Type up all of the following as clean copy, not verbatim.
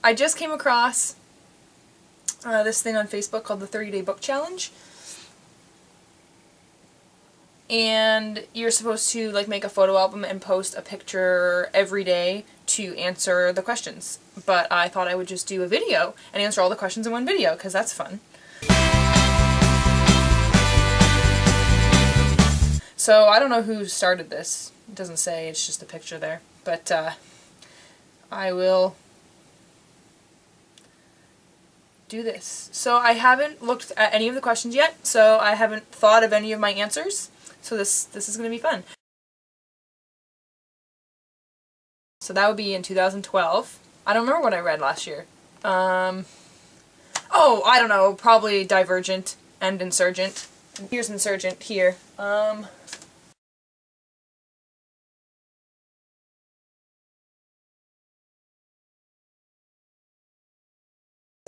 I just came across this thing on Facebook called the 30-Day Book Challenge. And you're supposed to like make a photo album and post a picture every day to answer the questions. But I thought I would just do a video and answer all the questions in one video, because that's fun. So I don't know who started this. It doesn't say, it's just a picture there. But I will do this. So I haven't looked at any of the questions yet, so I haven't thought of any of my answers. So this is going to be fun. So that would be in 2012. I don't remember what I read last year. Oh, I don't know, probably Divergent and Insurgent. Here's Insurgent here.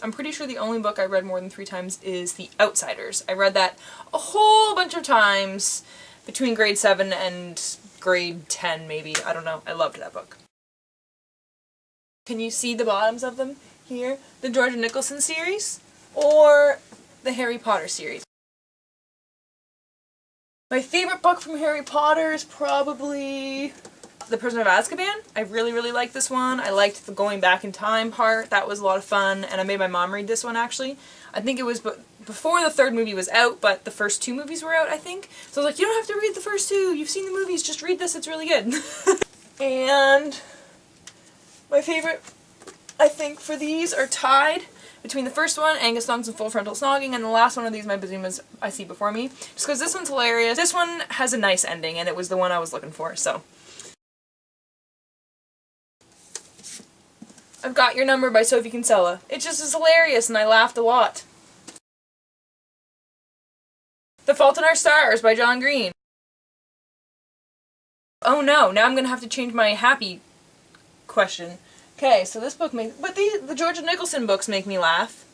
I'm pretty sure the only book I read more than 3 times is The Outsiders. I read that a whole bunch of times between grade 7 and grade 10 maybe. I don't know. I loved that book. Can you see the bottoms of them here? The Georgia Nicholson series or the Harry Potter series? My favorite book from Harry Potter is probably The Prisoner of Azkaban. I really, really liked this one. I liked the going back in time part. That was a lot of fun, and I made my mom read this one actually. I think it was before the 3rd movie was out, but the first 2 movies were out, I think. So I was like, you don't have to read the first 2. You've seen the movies, just read this, it's really good. And my favorite, I think, for these are tied between the first one, Angus Thongs and Full Frontal Snogging, and the last one of these, My Bazumas I See Before Me. Just because this one's hilarious. This one has a nice ending, and it was the one I was looking for, so. I've Got Your Number by Sophie Kinsella. It just is hilarious, and I laughed a lot. The Fault in Our Stars by John Green. Oh no, now I'm gonna have to change my happy question. Okay, so this book makes... But the Georgia Nicholson books make me laugh.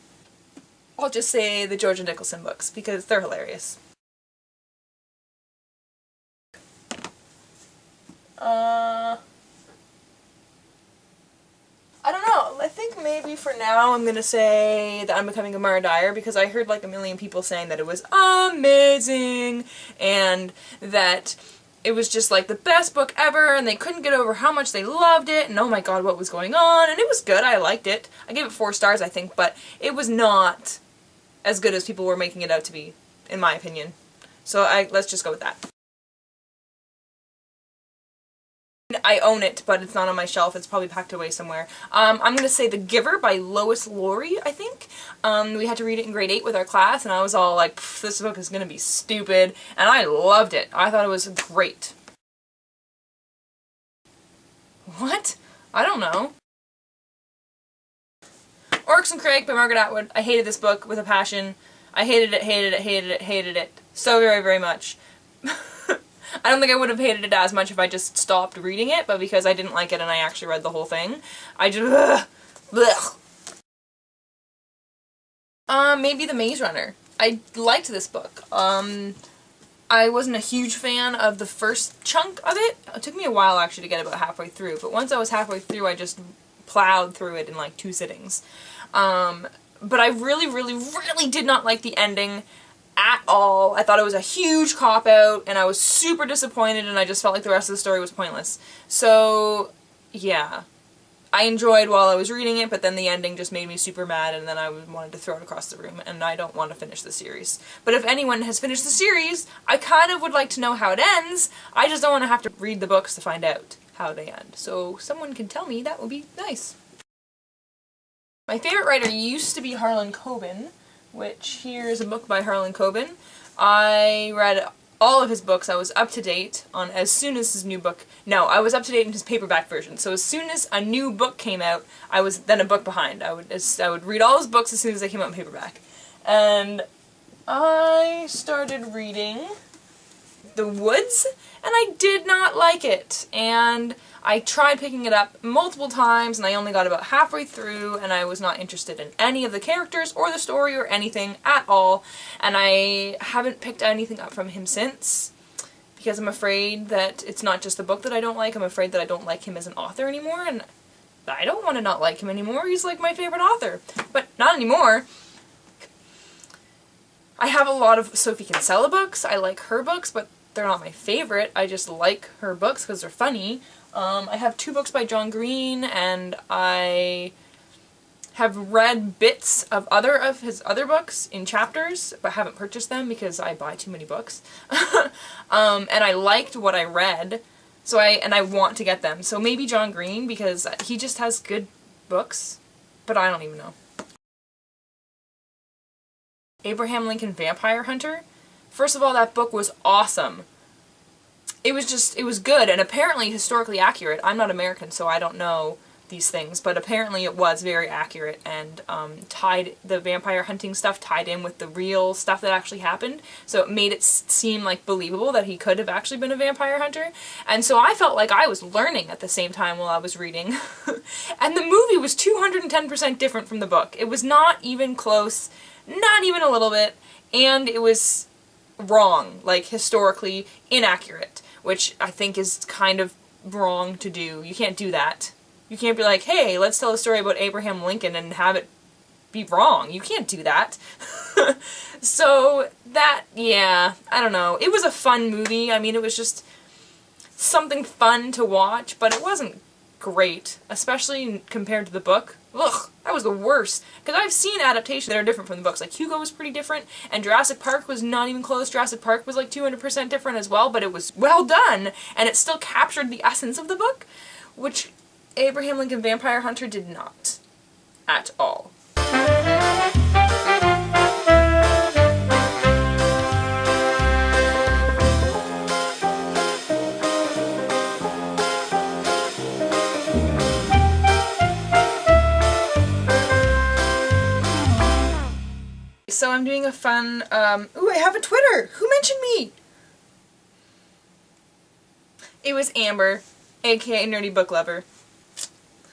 I'll just say the Georgia Nicholson books, because they're hilarious. I don't know. I think maybe for now I'm gonna say that I'm Becoming a Mara Dyer, because I heard like a million people saying that it was amazing and that it was just like the best book ever and they couldn't get over how much they loved it and oh my god what was going on, and it was good. I liked it. I gave it 4 stars I think, but it was not as good as people were making it out to be, in my opinion. So let's just go with that. I own it, but it's not on my shelf. It's probably packed away somewhere. I'm going to say The Giver by Lois Lowry, I think. We had to read it in grade 8 with our class, and I was all like, this book is going to be stupid, and I loved it. I thought it was great. What? I don't know. Oryx and Crake by Margaret Atwood. I hated this book with a passion. I hated it, hated it, hated it, hated it. So very, very much. I don't think I would have hated it as much if I just stopped reading it, but because I didn't like it and I actually read the whole thing, I just... Blech. Maybe The Maze Runner. I liked this book. I wasn't a huge fan of the first chunk of it. It took me a while actually to get about halfway through, but once I was halfway through I just plowed through it in like 2 sittings. But I really, really, really did not like the ending at all. I thought it was a huge cop-out, and I was super disappointed, and I just felt like the rest of the story was pointless. So, yeah. I enjoyed while I was reading it, but then the ending just made me super mad, and then I wanted to throw it across the room, and I don't want to finish the series. But if anyone has finished the series, I kind of would like to know how it ends. I just don't want to have to read the books to find out how they end. So someone can tell me, that would be nice. My favorite writer used to be Harlan Coben, which here is a book by Harlan Coben. I read all of his books. I was up to date on as soon as his new book... No, I was up to date in his paperback version. So as soon as a new book came out, I was then a book behind. I would read all his books as soon as they came out in paperback. And I started reading The Woods, and I did not like it. And I tried picking it up multiple times, and I only got about halfway through, and I was not interested in any of the characters or the story or anything at all, and I haven't picked anything up from him since, because I'm afraid that it's not just the book that I don't like, I'm afraid that I don't like him as an author anymore, and I don't want to not like him anymore. He's like my favorite author. But not anymore. I have a lot of Sophie Kinsella books. I like her books, but they're not my favorite. I just like her books because they're funny. I have 2 books by John Green, and I have read bits of his other books in chapters, but haven't purchased them because I buy too many books. And I liked what I read, so I want to get them. So maybe John Green, because he just has good books, but I don't even know. Abraham Lincoln Vampire Hunter. First of all, that book was awesome. It was good, and apparently historically accurate. I'm not American, so I don't know these things, but apparently it was very accurate, and the vampire hunting stuff tied in with the real stuff that actually happened, so it made it seem like believable that he could have actually been a vampire hunter. And so I felt like I was learning at the same time while I was reading. And the movie was 210% different from the book. It was not even close, not even a little bit, and it was wrong, like historically inaccurate, which I think is kind of wrong to do. You can't do that. You can't be like, hey, let's tell a story about Abraham Lincoln and have it be wrong. You can't do that. So that, yeah, I don't know. It was a fun movie. I mean, it was just something fun to watch, but it wasn't great, especially compared to the book. Ugh, that was the worst. Because I've seen adaptations that are different from the books. Like, Hugo was pretty different, and Jurassic Park was not even close. Jurassic Park was like 200% different as well, but it was well done, and it still captured the essence of the book, which Abraham Lincoln Vampire Hunter did not. At all. So I'm doing a fun, ooh, I have a Twitter! Who mentioned me? It was Amber, aka Nerdy Book Lover.